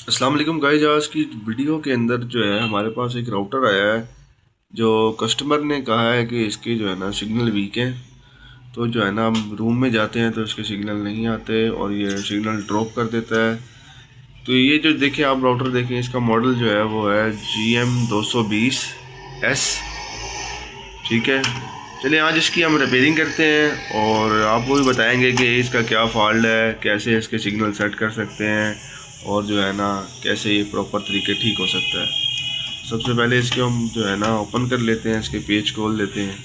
अस्सलाम वालेकुम गाइस। आज की वीडियो के अंदर जो है हमारे पास एक राउटर आया है जो कस्टमर ने कहा है कि इसके जो है ना सिग्नल वीक हैं। तो जो है ना हम रूम में जाते हैं तो इसके सिग्नल नहीं आते और ये सिग्नल ड्रॉप कर देता है। तो ये जो देखें आप राउटर देखें, इसका मॉडल जो है वो है GM220S। ठीक है, चलिए आज इसकी हम रिपेयरिंग करते हैं और आपको भी बताएंगे कि इसका क्या फॉल्ट है, कैसे इसके सिग्नल सेट कर सकते हैं और जो है ना कैसे ये प्रॉपर तरीके ठीक हो सकता है। सबसे पहले इसको हम जो है ना ओपन कर लेते हैं, इसके पेज खोल लेते हैं।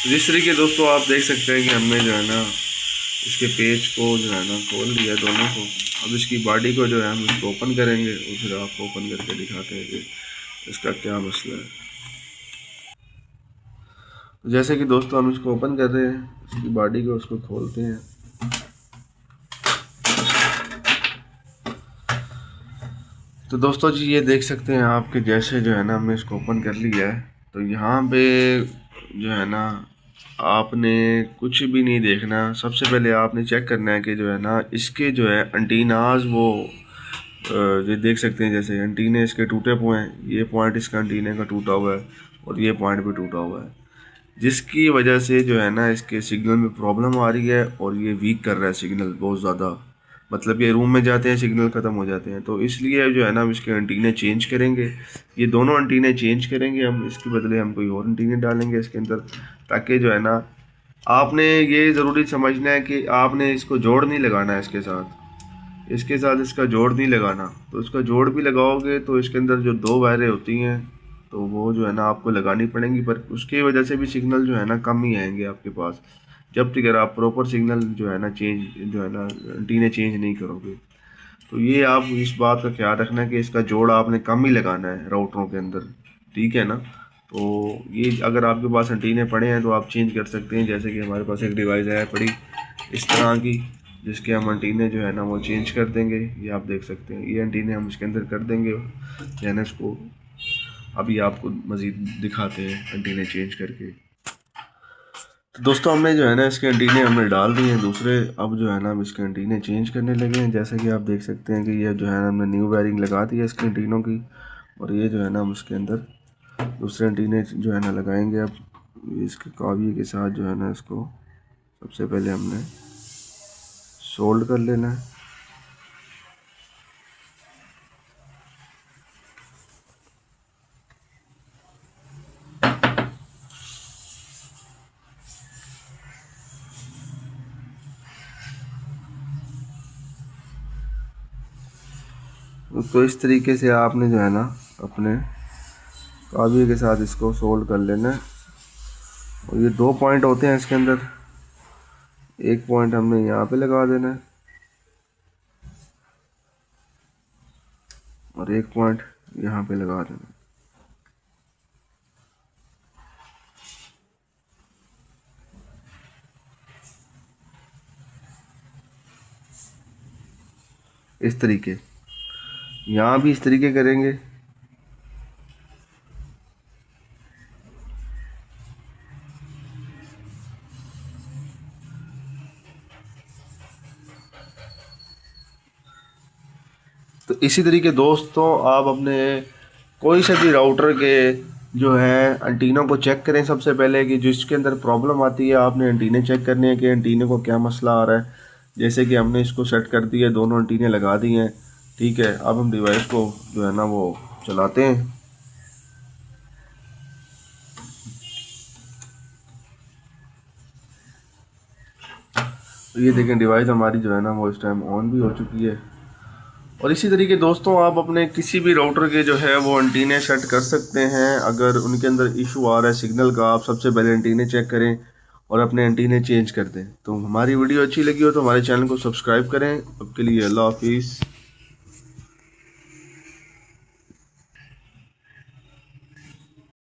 जिस तरीके दोस्तों आप देख सकते हैं कि हमने जो है ना इसके पेज को जो है ना खोल लिया दोनों को। अब इसकी बॉडी को जो है हम इसको ओपन करेंगे और फिर आपको ओपन करके दिखाते हैं कि इसका क्या मसला है। जैसे कि दोस्तों हम इसको ओपन कर रहे हैं, इसकी बॉडी को उसको खोलते हैं। तो दोस्तों जी ये देख सकते हैं आपके जैसे जो है ना हमने इसको ओपन कर लिया है। तो यहाँ पे जो है ना आपने कुछ भी नहीं देखना। सबसे पहले आपने चेक करना है कि जो है ना इसके जो है एंटीनाज वो ये देख सकते हैं जैसे एंटीने इसके टूटे हुए हैं। ये पॉइंट इसका एंटीने का टूटा हुआ है और ये पॉइंट भी टूटा हुआ है, जिसकी वजह से जो है ना इसके सिग्नल में प्रॉब्लम आ रही है और ये वीक कर रहा है सिग्नल बहुत ज़्यादा। मतलब ये रूम में जाते हैं सिग्नल ख़त्म हो जाते हैं। तो इसलिए जो है ना हम इसके एंटीने चेंज करेंगे। ये दोनों एंटीने चेंज करेंगे हम, इसके बदले हम कोई और एंटीने डालेंगे इसके अंदर, ताकि जो है ना आपने ये ज़रूरी समझना है कि आपने इसको जोड़ नहीं लगाना है इसके साथ इसका जोड़ नहीं लगाना। तो इसका जोड़ भी लगाओगे तो इसके अंदर जो दो वायरें होती हैं तो वो जो है ना आपको लगानी पड़ेंगी, पर उसकी वजह से भी सिग्नल जो है ना कम ही आएंगे आपके पास, जब तक अगर आप प्रॉपर सिग्नल जो है ना एंटीने चेंज नहीं करोगे। तो ये आप इस बात का ख्याल रखना कि इसका जोड़ आपने कम ही लगाना है राउटरों के अंदर, ठीक है ना। तो ये अगर आपके पास एंटीने पड़े हैं तो आप चेंज कर सकते हैं। जैसे कि हमारे पास एक डिवाइस है पड़ी इस तरह की, जिसके हम एंटीने जो है ना वो चेंज कर देंगे। ये आप देख सकते हैं, ये एंटीने हम इसके अंदर कर देंगे जो है ना इसको। अभी आपको मज़ीद दिखाते हैं एंटीने चेंज करके। तो दोस्तों हमने जो है ना इसके एंटीने हमने डाल दिए हैं दूसरे। अब जो है ना हम इसके एंटीने चेंज करने लगे हैं। जैसा कि आप देख सकते हैं कि ये जो है ना हमने न्यू वायरिंग लगा दी है इसके एंटीनों की, और ये जो है ना हम इसके अंदर दूसरे एंटीने जो है ना लगाएंगे। अब इसके काविये के साथ जो है ना इसको सबसे पहले हमने सोल्ड कर लेना है। तो इस तरीके से आपने जो है ना अपने काविये के साथ इसको सोल्ड कर लेना है। और ये दो पॉइंट होते हैं इसके अंदर, एक पॉइंट हमने यहाँ पे लगा देना है और एक पॉइंट यहाँ पे लगा देना है। इस तरीके, यहाँ भी इस तरीके करेंगे। तो इसी तरीके दोस्तों आप अपने कोई से भी राउटर के जो है एंटीनों को चेक करें। सबसे पहले कि जिसके अंदर प्रॉब्लम आती है आपने एंटीने चेक करने हैं कि एंटीने को क्या मसला आ रहा है। जैसे कि हमने इसको सेट कर दिया, दोनों एंटीने लगा दिए हैं, ठीक है। अब हम डिवाइस को जो है ना वो चलाते हैं। तो ये देखें डिवाइस हमारी जो है ना वो इस टाइम ऑन भी हो चुकी है। और इसी तरीके दोस्तों आप अपने किसी भी राउटर के जो है वो एंटीने सेट कर सकते हैं। अगर उनके अंदर इशू आ रहा है सिग्नल का, आप सबसे पहले एंटीने चेक करें और अपने एंटीने चेंज कर दें। तो हमारी वीडियो अच्छी लगी हो तो हमारे चैनल को सब्सक्राइब करें। अब के लिए अल्लाह हाफिज़।